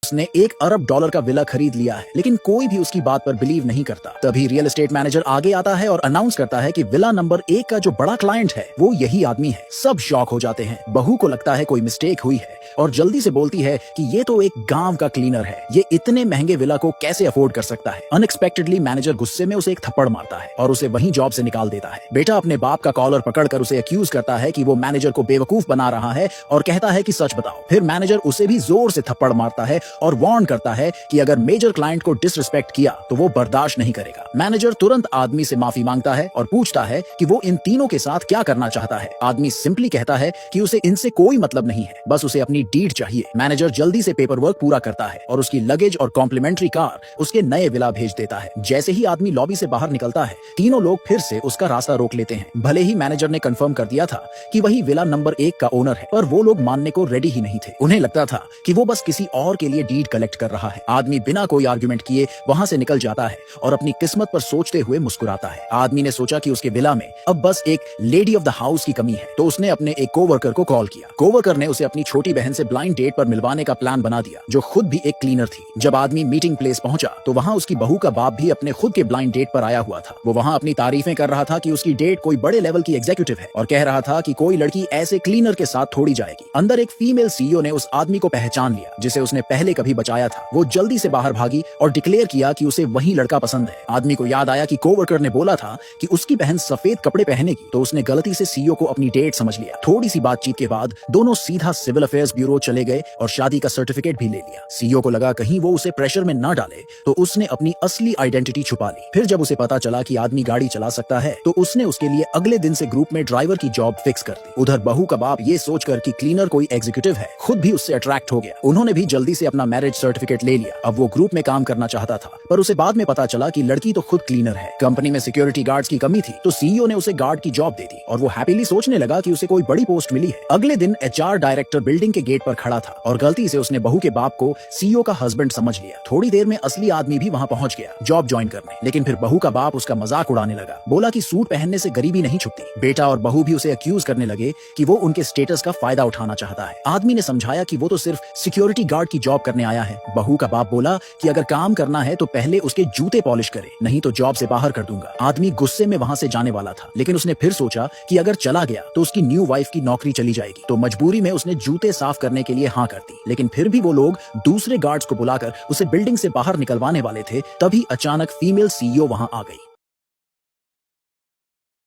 उसने $1 अरब का विला खरीद लिया है, लेकिन कोई भी उसकी बात पर बिलीव नहीं करता। तभी रियल एस्टेट मैनेजर आगे आता है और अनाउंस करता है कि विला नंबर 1 का जो बड़ा क्लाइंट है वो यही आदमी है। सब शॉक हो जाते हैं। बहू को लगता है कोई मिस्टेक हुई है और जल्दी से बोलती है कि ये तो एक गांव का क्लीनर है, ये इतने महंगे विला को कैसे अफोर्ड कर सकता है। अनएक्सपेक्टेडली मैनेजर गुस्से में उसे एक थप्पड़ मारता है और उसे वहीं जॉब से निकाल देता है। बेटा अपने बाप का कॉलर पकड़कर उसे अक्यूज करता है कि वो मैनेजर को बेवकूफ बना रहा है और कहता है कि सच बताओ। फिर मैनेजर उसे भी जोर से थप्पड़ मारता है और वार्न करता है कि अगर मेजर क्लाइंट को डिसरिस्पेक्ट किया तो वो बर्दाश्त नहीं करेगा। मैनेजर तुरंत आदमी से माफी मांगता है और पूछता है कि वो इन तीनों के साथ क्या करना चाहता है। आदमी सिंपली कहता है कि उसे इनसे कोई मतलब नहीं है, बस उसे अपनी डीड चाहिए। मैनेजर जल्दी से पेपर वर्क पूरा करता है और उसकी लगेज और कॉम्प्लीमेंट्री कार उसके नए विला भेज देता है। जैसे ही आदमी लॉबी से बाहर निकलता है, तीनों लोग फिर से उसका रास्ता रोक लेते हैं। भले ही मैनेजर ने कंफर्म कर दिया था कि वही विला नंबर 1 का ओनर है, पर वो लोग मानने को रेडी ही नहीं थे। उन्हें लगता था कि वो बस किसी और के लिए डीड कलेक्ट कर रहा है। आदमी बिना कोई आर्गुमेंट किए वहां से निकल जाता है और अपनी किस्मत पर सोचते हुए मुस्कुराता है। आदमी ने सोचा कि उसके विला में अब बस एक लेडी ऑफ द हाउस की कमी है, तो उसने अपने एक कोवर्कर को कॉल किया। कोवर्कर ने उसे अपनी छोटी बहन से ब्लाइंड डेट पर मिलवाने का प्लान बना दिया, जो खुद भी एक क्लीनर थी। जब आदमी मीटिंग प्लेस पहुंचा तो वहां उसकी बहू का बाप भी अपने खुद के ब्लाइंड डेट पर आया हुआ था। वो वहां अपनी तारीफें कर रहा था कि उसकी डेट कोई बड़े लेवल की एग्जीक्यूटिव है और कह रहा था कि कोई लड़की ऐसे क्लीनर के साथ थोड़ी जाएगी। अंदर एक फीमेल सीईओ ने उस आदमी को पहचान लिया जिसे उसने पहले कभी बचाया था। वो जल्दी से बाहर भागी और डिक्लेयर किया कि उसे वही लड़का पसंद है। आदमी को याद आया कि कोवर्कर ने बोला था कि उसकी बहन सफेद कपड़े पहनेगी, तो उसने गलती से सीईओ को अपनी डेट समझ लिया। थोड़ी सी बातचीत के बाद दोनों सीधा सिविल अफेयर्स ब्यूरो चले गए और शादी का सर्टिफिकेट भी ले लिया। सीईओ को लगा कहीं वो उसे प्रेशर में न डाले, तो उसने अपनी असली आइडेंटिटी छुपा ली। फिर जब उसे पता चला कि आदमी गाड़ी चला सकता है, तो उसने उसके लिए अगले दिन से ग्रुप में ड्राइवर की जॉब फिक्स कर दी। उधर बहू का बाप ये सोचकर कि क्लीनर कोई एग्जीक्यूटिव है, खुद भी उससे अट्रैक्ट हो गया। उन्होंने भी जल्दी से अपना मैरिज सर्टिफिकेट ले लिया। अब वो ग्रुप में काम करना चाहता था, पर उसे बाद में पता चला कि लड़की तो खुद क्लीनर है। कंपनी में सिक्योरिटी गार्ड्स की कमी थी, तो सीईओ ने उसे गार्ड की जॉब दे दी और वो हैप्पीली सोचने लगा कि उसे कोई बड़ी पोस्ट मिली है। अगले दिन एचआर डायरेक्टर बिल्डिंग के गेट पर खड़ा था और गलती से उसने बहू के बाप को सीईओ का हस्बैंड समझ लिया। थोड़ी देर में असली आदमी भी वहां पहुंच गया जॉब ज्वाइन करने, लेकिन फिर बहू का बाप उसका मजाक उड़ाने लगा। बोला कि सूट पहनने से गरीबी नहीं छुपती। बेटा और बहू भी उसे अक्यूज करने लगे कि वो उनके स्टेटस का फायदा उठाना चाहता है। आदमी ने समझाया कि वो तो सिर्फ सिक्योरिटी गार्ड की जॉब करने आया है। बहू का बाप बोला कि अगर काम करना है तो पहले उसके जूते पॉलिश करे, नहीं तो जॉब से बाहर कर दूंगा। आदमी गुस्से में वहां से जाने वाला था, लेकिन उसने फिर सोचा कि अगर चला गया तो उसकी न्यू वाइफ की नौकरी चली जाएगी, तो मजबूरी में उसने जूते साफ करने के लिए हाँ कर दी। लेकिन फिर भी वो लोग दूसरे गार्ड्स को बुलाकर उसे बिल्डिंग से बाहर निकलवाने वाले थे, तभी अचानक फीमेल सीईओ वहां आ गई।